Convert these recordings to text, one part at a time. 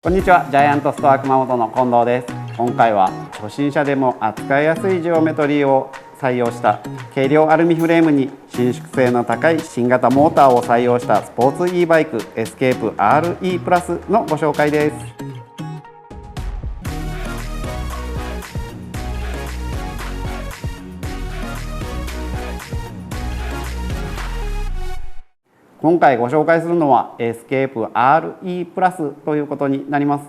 こんにちは、ジャイアントストア熊本の近藤です。今回は初心者でも扱いやすいジオメトリーを採用した軽量アルミフレームに伸縮性の高い新型モーターを採用したスポーツ e バイクエスケープ RE プラスのご紹介です。今回ご紹介するのはエスケープ RE プラスということになります。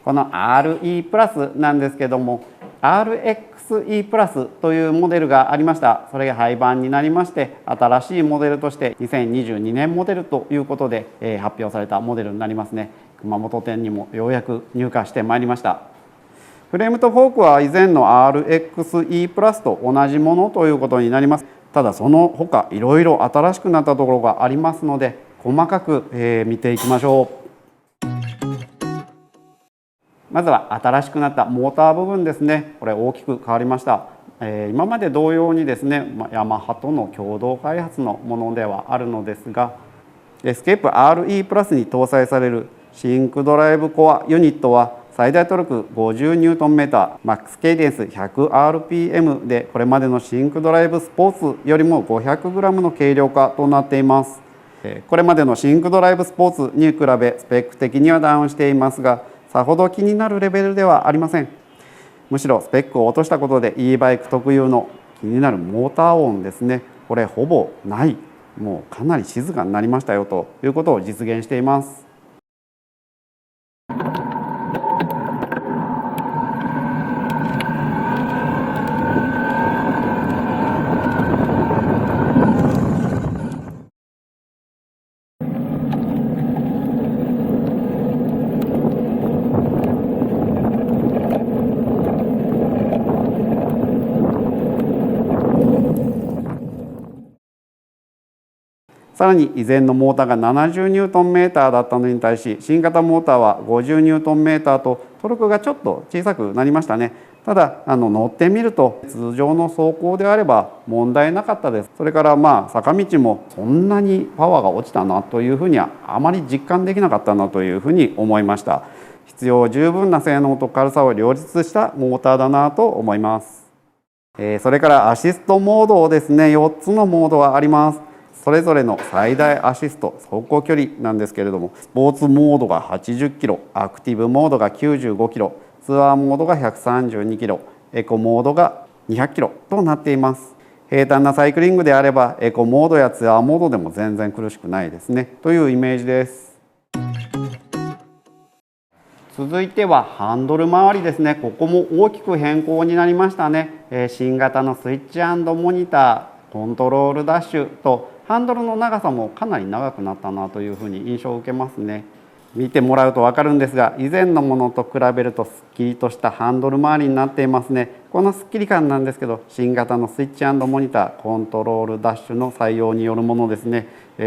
この RE プラスなんですけども RXE プラスというモデルがありました。それが廃盤になりまして新しいモデルとして2022年モデルということで発表されたモデルになりますね。熊本店にもようやく入荷してまいりました。フレームとフォークは以前の RXE プラスと同じものということになります。ただその他いろいろ新しくなったところがありますので細かく見ていきましょう。まずは新しくなったモーター部分ですね。これ大きく変わりました。今まで同様にですねヤマハとの共同開発のものではあるのですがエスケープ RE プラスに搭載されるシンクドライブコアユニットは最大トルク 50Nm、マックスケイデンス 100rpm でこれまでのシンクドライブスポーツよりも 500g の軽量化となっています。これまでのシンクドライブスポーツに比べスペック的にはダウンしていますがさほど気になるレベルではありません。むしろスペックを落としたことで e バイク特有の気になるモーター音ですね、これほぼない、もうかなり静かになりましたよということを実現しています。さらに以前のモーターが 70Nm だったのに対し新型モーターは 50Nm とトルクがちょっと小さくなりましたね。ただ乗ってみると通常の走行であれば問題なかったです。それから坂道もそんなにパワーが落ちたなというふうにはあまり実感できなかったなというふうに思いました。必要十分な性能と軽さを両立したモーターだなと思います。それからアシストモードをですね4つのモードがあります。それぞれの最大アシスト走行距離なんですけれどもスポーツモードが80キロ、アクティブモードが95キロ、ツアーモードが132キロ、エコモードが200キロとなっています。平坦なサイクリングであればエコモードやツアーモードでも全然苦しくないですねというイメージです。続いてはハンドル周りですね。ここも大きく変更になりましたね。新型のスイッチ&モニター、コントロールダッシュとハンドルの長さもかなり長くなったなというふうに印象を受けますね。見てもらうと分かるんですが以前のものと比べるとすっきりとしたハンドル周りになっていますね。このすっきり感なんですけど新型のスイッチ&モニター、コントロールダッシュの採用によるものですね。以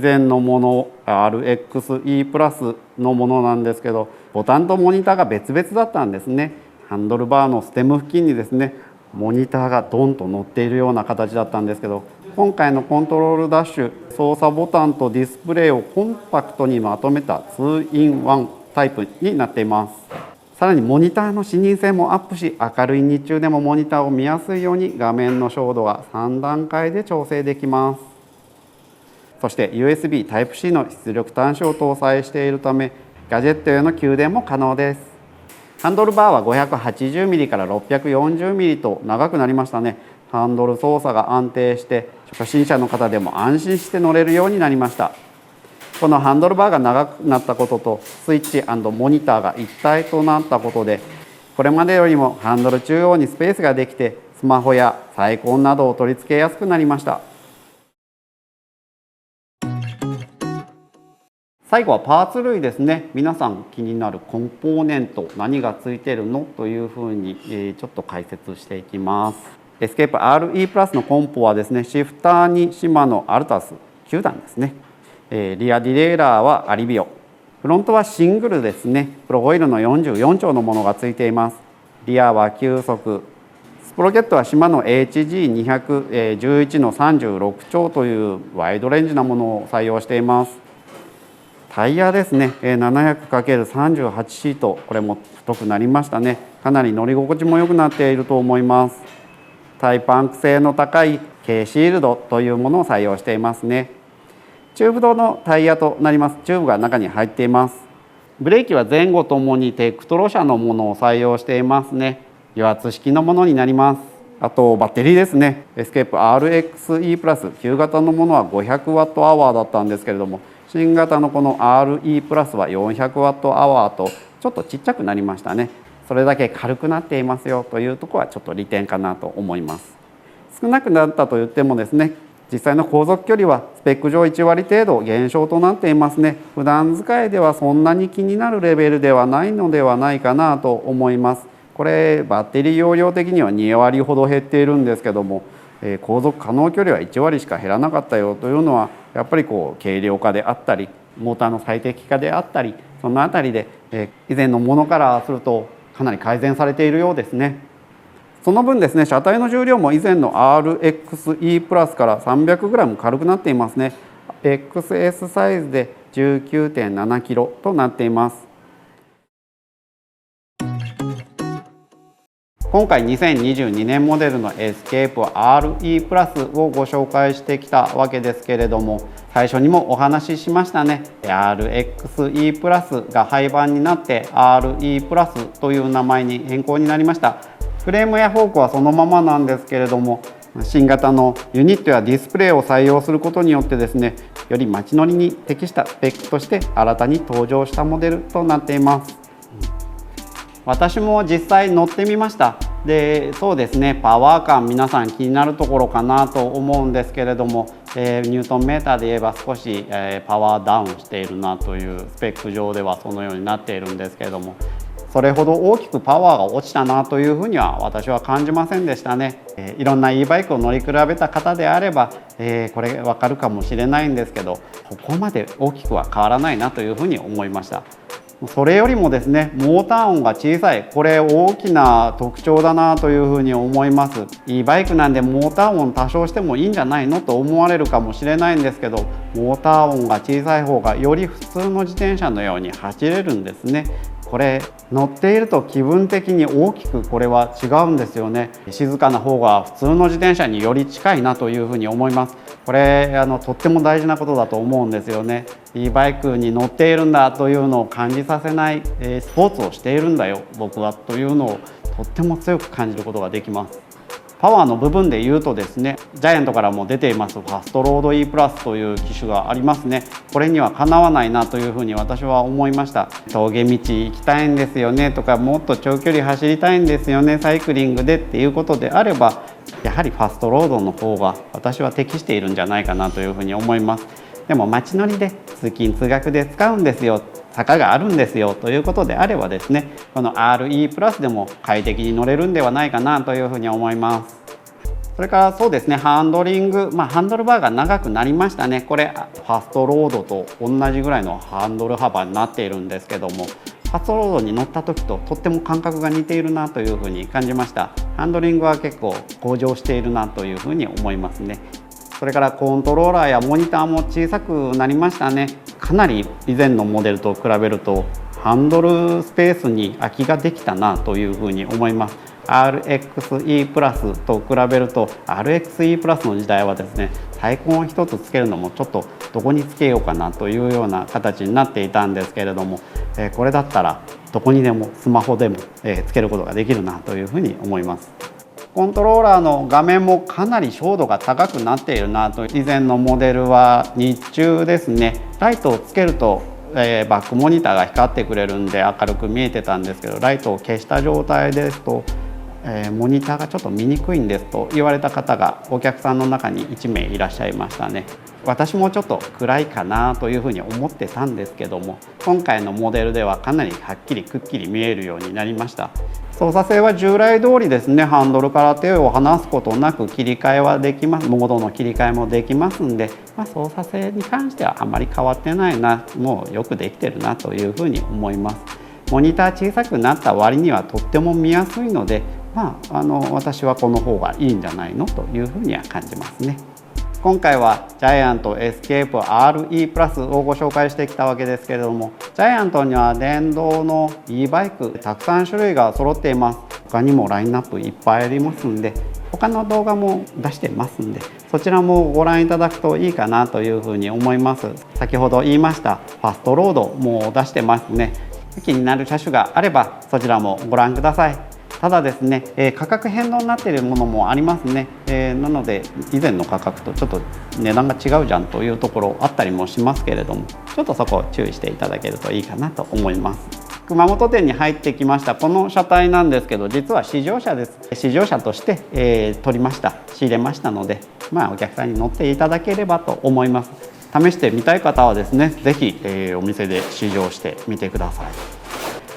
前のもの RXE プラスのものなんですけどボタンとモニターが別々だったんですね。ハンドルバーのステム付近にですねモニターがドンと乗っているような形だったんですけど今回のコントロールダッシュ操作ボタンとディスプレイをコンパクトにまとめた 2-in-1 タイプになっています。さらにモニターの視認性もアップし明るい日中でもモニターを見やすいように画面の照度が3段階で調整できます。そして USB Type-C の出力端子を搭載しているためガジェットへの給電も可能です。ハンドルバーは 580mm から 640mm と長くなりましたね。ハンドル操作が安定して初心者の方でも安心して乗れるようになりました。このハンドルバーが長くなったこととスイッチ&モニターが一体となったことでこれまでよりもハンドル中央にスペースができてスマホやサイコンなどを取り付けやすくなりました。最後はパーツ類ですね。皆さん気になるコンポーネント何がついているのというふうにちょっと解説していきます。エスケープ RE プラスのコンポはですねシフターにシマノアルタス9段ですね。リアディレイラーはアリビオ、フロントはシングルですね。プロホイールの44丁のものがついています。リアは9速、スプロケットはシマノ HG211 の36丁というワイドレンジなものを採用しています。タイヤですね、700×38 シート、これも太くなりましたね。かなり乗り心地も良くなっていると思います。耐パンク性の高い K シールドというものを採用していますね。チューブドのタイヤとなります。チューブが中に入っています。ブレーキは前後ともにテクトロ社のものを採用していますね。油圧式のものになります。あとバッテリーですね。エスケープ RXE プラス旧型のものは 500Wh だったんですけれども、新型のこの RE プラスは 400Wh とちょっとちっちゃくなりましたね。それだけ軽くなっていますよというところはちょっと利点かなと思います。少なくなったと言ってもですね、実際の航続距離はスペック上1割程度減少となっていますね。普段使いではそんなに気になるレベルではないのではないかなと思います。これバッテリー容量的には2割ほど減っているんですけども、航続可能距離は1割しか減らなかったよというのはやっぱり軽量化であったりモーターの最適化であったり、そのあたりで以前のものからするとかなり改善されているようですね。その分ですね、車体の重量も以前の RXE プラスから 300g 軽くなっていますね。XS サイズで 19.7 キロとなっています。今回2022年モデルのエスケープ RE プラスをご紹介してきたわけですけれども、最初にもお話ししましたね。RXE プラスが廃盤になって RE プラスという名前に変更になりました。フレームやフォークはそのままなんですけれども、新型のユニットやディスプレイを採用することによってですね、より街乗りに適したスペックとして新たに登場したモデルとなっています。私も実際乗ってみました。で、そうですね、パワー感皆さん気になるところかなと思うんですけれども、ニュートンメーターで言えば少し、パワーダウンしているなというスペック上ではそのようになっているんですけれども、それほど大きくパワーが落ちたなというふうには私は感じませんでしたね。いろんな e バイクを乗り比べた方であれば、これ分かるかもしれないんですけど、ここまで大きくは変わらないなというふうに思いました。それよりもですね、モーター音が小さい、これ大きな特徴だなというふうに思います。e バイクなんでモーター音多少してもいいんじゃないのと思われるかもしれないんですけど、モーター音が小さい方がより普通の自転車のように走れるんですね。これ乗っていると気分的に大きくこれは違うんですよね。静かな方が普通の自転車により近いなというふうに思います。これとっても大事なことだと思うんですよね。e バイクに乗っているんだというのを感じさせない、スポーツをしているんだよ僕はというのをとっても強く感じることができます。パワーの部分で言うとですね、ジャイアントからも出ていますファストロード E プラスという機種がありますね。これにはかなわないなというふうに私は思いました。峠道行きたいんですよねとか、もっと長距離走りたいんですよねサイクリングでっていうことであれば、やはりファストロードの方が私は適しているんじゃないかなというふうに思います。でも街乗りで通勤通学で使うんですよ、坂があるんですよということであればですね、この RE プラスでも快適に乗れるんではないかなというふうに思います。それからそうですね、ハンドリング、ハンドルバーが長くなりましたね。これファストロードと同じぐらいのハンドル幅になっているんですけども、ファストロードに乗った時ととっても感覚が似ているなというふうに感じました。ハンドリングは結構向上しているなというふうに思いますね。それからコントローラーやモニターも小さくなりましたね。かなり以前のモデルと比べるとハンドルスペースに空きができたなというふうに思います。RXE プラスと比べると RXE プラスの時代はですね、タイコンを1つつけるのもちょっとどこにつけようかなというような形になっていたんですけれども、これだったらどこにでもスマホでもつけることができるなというふうに思います。コントローラーの画面もかなり照度が高くなっているなと。以前のモデルは日中ですね、ライトをつけるとバックモニターが光ってくれるんで明るく見えてたんですけど、ライトを消した状態ですとモニターがちょっと見にくいんですと言われた方がお客さんの中に1名いらっしゃいましたね。私もちょっと暗いかなというふうに思ってたんですけども、今回のモデルではかなりはっきりくっきり見えるようになりました。操作性は従来通りですね、ハンドルから手を離すことなく切り替えはできます。モードの切り替えもできますんで、操作性に関してはあまり変わってないな、もうよくできてるなというふうに思います。モニター小さくなった割にはとっても見やすいので、私はこの方がいいんじゃないのというふうには感じますね。今回はジャイアントエスケープ RE プラスをご紹介してきたわけですけれども、ジャイアントには電動の e バイクたくさん種類が揃っています。他にもラインナップいっぱいありますんで、他の動画も出してますんで、そちらもご覧いただくといいかなというふうに思います。先ほど言いましたファストロードも出してますね。気になる車種があればそちらもご覧ください。ただですね、価格変動になっているものもありますね。なので以前の価格とちょっと値段が違うじゃんというところあったりもしますけれども、ちょっとそこを注意していただけるといいかなと思います。熊本店に入ってきましたこの車体なんですけど、実は試乗車です。試乗車として、取りました。仕入れましたので、お客さんに乗っていただければと思います。試してみたい方はですね、是非、お店で試乗してみてください。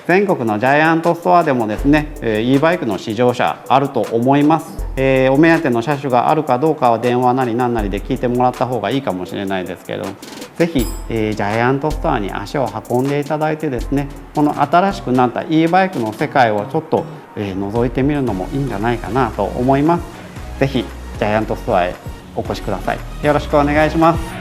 全国のジャイアントストアでもですね、e バイクの試乗車あると思います。お目当ての車種があるかどうかは電話なり何なりで聞いてもらった方がいいかもしれないですけど、ぜひ、ジャイアントストアに足を運んでいただいてですね、この新しくなった e バイクの世界をちょっと、覗いてみるのもいいんじゃないかなと思います。ぜひジャイアントストアへお越しください。よろしくお願いします。